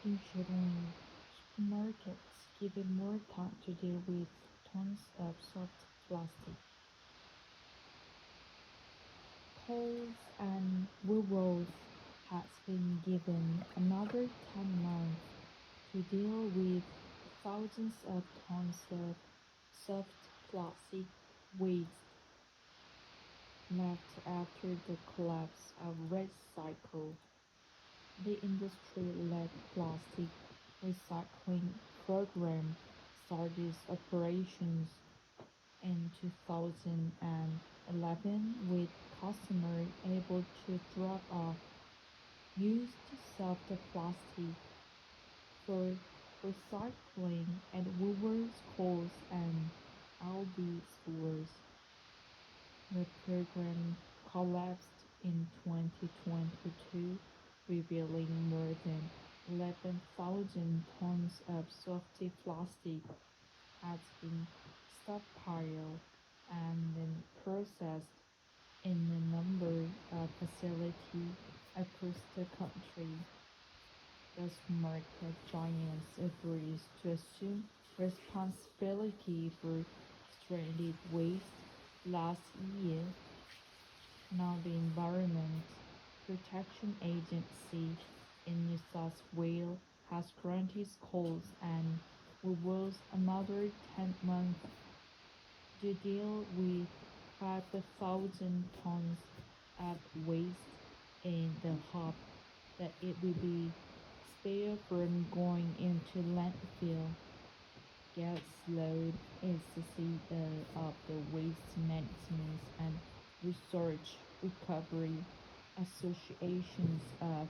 Usually, supermarkets give it more time to deal with tons of soft plastic. Coles and Woolworths has been given another 10 months to deal with thousands of tons of soft plastic waste left after the collapse of recycle. The industry-led plastic recycling program started operations in 2011 with customers able to drop off used soft plastic for recycling at Woolworths, Coles, and Aldi stores. The program collapsed in 2022, revealing more than 11,000 tons of soft plastic has been stockpiled and then processed in a number of facilities across the country. The market giants agrees to assume responsibility for stranded waste last year. Now the Environment Protection Agency in New South Wales has granted Coles and Woolworths another 10 months to deal with 5,000 tons of waste in the hope that it will be spared from going into landfill. Gas Load is the CEO of the Waste Management and Research Recovery Associations of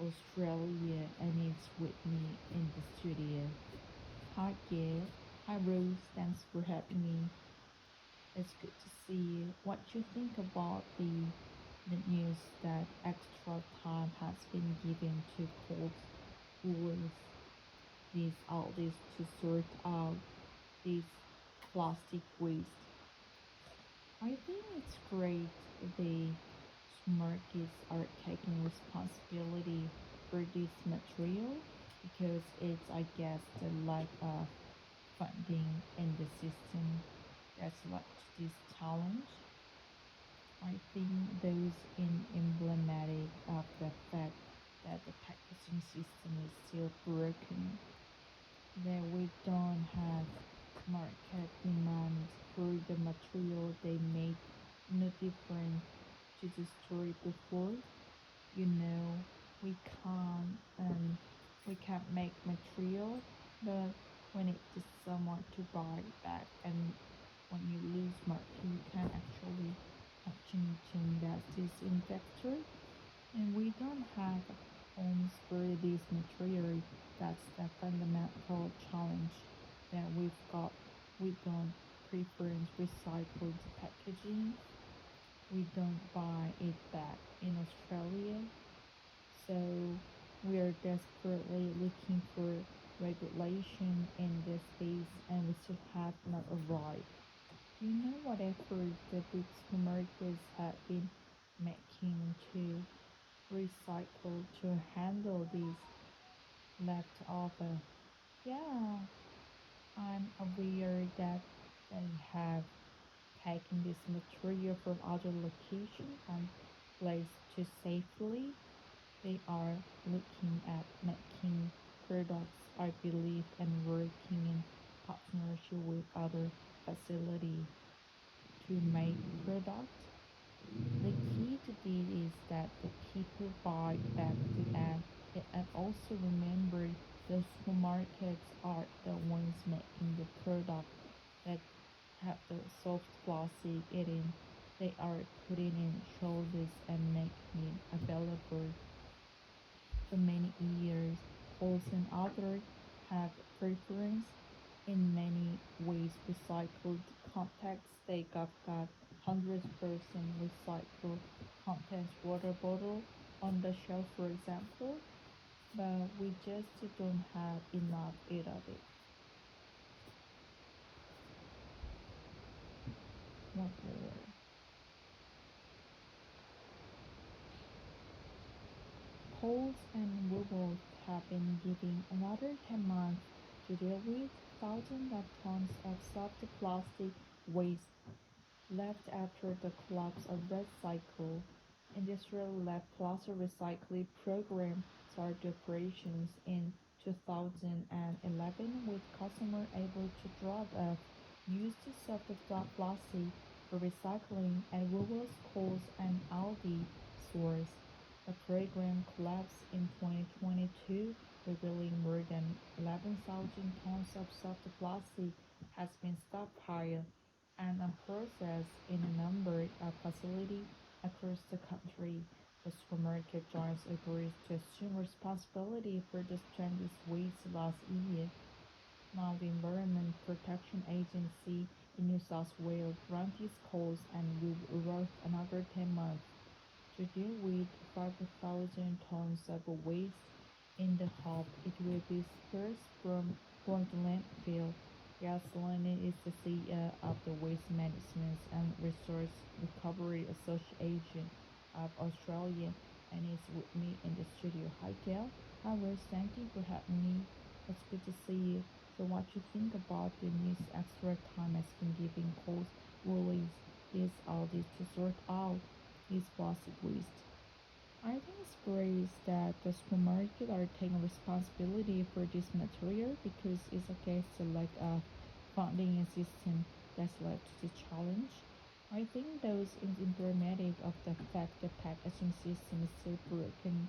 Australia, and is with me in the studio. Hi Gail. Hi Rose, thanks for having me. It's good to see you. What you think about the news that extra time has been given to Coles with all this to sort out this plastic waste? I think it's great the markets are taking responsibility for this material because it's, I guess, the lack of funding in the system that's led to this challenge. I think those emblematic of the fact that the packaging system is still broken, that we don't have market demand for the material they made no different to the story before. You know, we can't we can't make material, but we need to someone to buy it back, and when you lose market, you can actually continue to invest this in factory, and we don't have homes for this material. That's the fundamental challenge that we've got. We don't prefer recycled packaging. We don't buy it back in Australia. So we are desperately looking for regulation in this space, and we still have not arrived. Do you know what effort the big supermarkets have been making to recycle, to handle these leftover? Yeah, I'm aware that they have taken this material from other locations and placed to safely. They are looking at making products, I believe, and working in partnership with other facilities to make products. The key to this is that the people buy back to them, and also remember the supermarkets are the ones making the product that have the soft plastic in. They are putting in shoulders and making it available for many years. Coles and others have preference in many ways. Recycled contacts, they got 100% recycled contents water bottle on the shelf, for example, but we just don't have enough of it. What more? Coles and Woolworths have been given another 10 months to deal with thousands of tons of soft plastic waste left after the collapse of Red Cycle. Industrial-led plastic recycling program started operations in 2011 with customers able to drop off used soft plastic for recycling at Woolworths, Coles, and Aldi stores. The program collapsed in 2022, revealing more than 11,000 tons of soft plastic has been stockpiled and unprocessed in a number of facilities across the country. The supermarket giants agreed to assume responsibility for the stranded waste last year. Now, the Environment Protection Agency in New South Wales granted calls and will work another 10 months to deal with 5,000 tons of waste in the hub. It will be dispersed from going to landfill. Gasoline is the CEO of the Waste Management and Resource Recovery Association of Australia and is with me in the studio. Hi Gail, hi Rose, thank you for having me. It's good to see you. So what you think about the news extra time has been giving calls release this all this to sort out this plastic waste? I think it's great that the supermarket are taking responsibility for this material because it's against the lack of funding system that's led to the challenge. I think those is emblematic of the fact the packaging system is so broken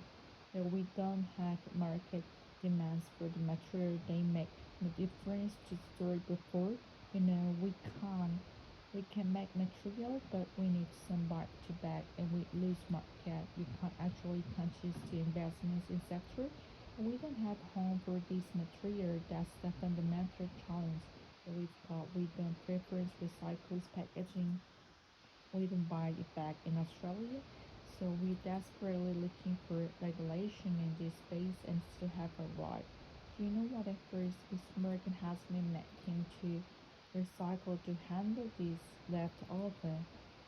that we don't have market demands for the material they make. The difference to the story before, we can make material, but we need some back to back, and we lose market. You can't actually conscious the investments in sector. And we don't have home for this material. That's the fundamental challenge that we've got. We don't preference recycled packaging. We don't buy it back in Australia. So we desperately looking for regulation in this space and still have a right. Do you know what efforts this American has been making to recycle to handle this leftover?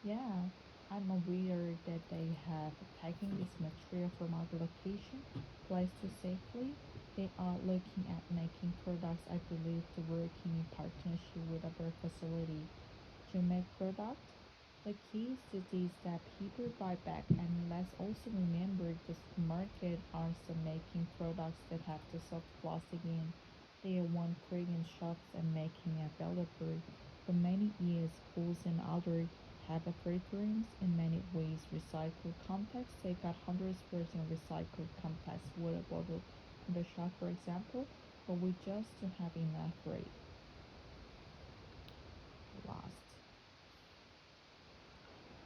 Yeah, I'm aware that they have taken this material from other location, placed to safely. They are looking at making products, I believe, to working in partnership with other facility to make products. The key is this that people buy back, and let's also remember the market are still making products that have the soft plastic in. They are one creating shops and making available. For many years, schools and others have a preference in many ways. Recycled complex, they got 100% recycled complex water bottle in the shop, for example, but we just don't have enough rate. Last.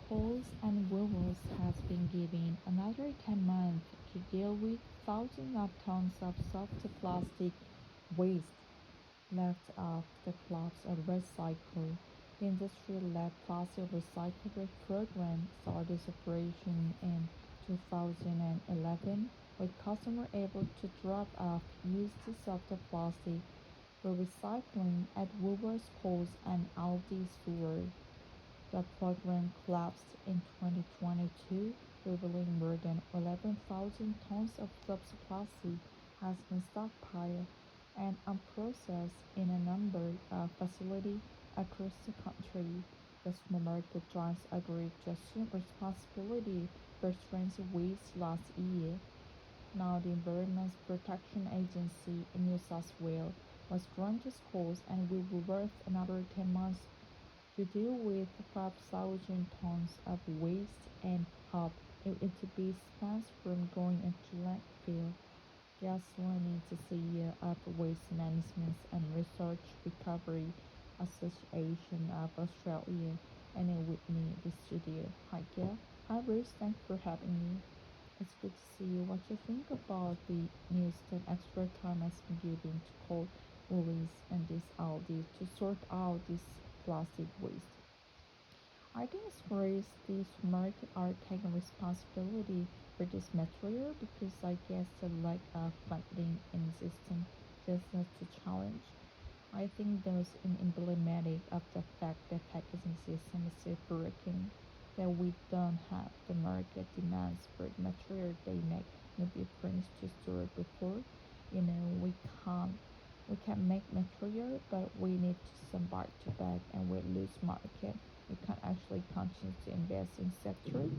Coles and Woolworths has been given another 10 months to deal with thousands of tons of soft plastic waste left of the collapse of recycle. The industry-led plastic recycling program started operation in 2011 with customers able to drop off used soft plastic for recycling at Woolworths, Coles, and Aldi stores. The program collapsed in 2022, revealing more than 11,000 tons of plastic has been stockpiled and unprocessed in a number of facilities across the country. The supermarket giants agreed to assume responsibility for stranded waste last year. Now, the Environment Protection Agency in New South Wales was granted calls and will be worth another 10 months to deal with 5,000 tons of waste and hope it to be spent from going into landfill. Gasoline is the CEO of Waste Management and Resource Recovery Association of Australia and with me in the studio. Hi Gail. Hi Bruce, thanks for having me. It's good to see you. What you think about the news that extra time has been given to call Woolies and this Aldi to sort out this plastic waste? I think it's great these market are taking responsibility for this material because I guess the lack of funding in the system just not to challenge. I think those in emblematic of the fact that packaging system is still broken, that we don't have the market demands for the material they make no difference to store before. we can't we can make material, but we need some back to back and we lose market. We can't actually continue to invest in sector,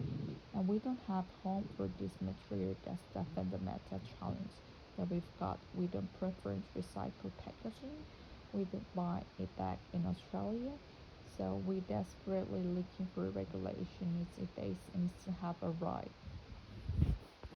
and we don't have home for this material. That's the fundamental challenge that we've got. We don't prefer recycled packaging. We don't buy it back in Australia. So we desperately looking for regulations if they needs to have a right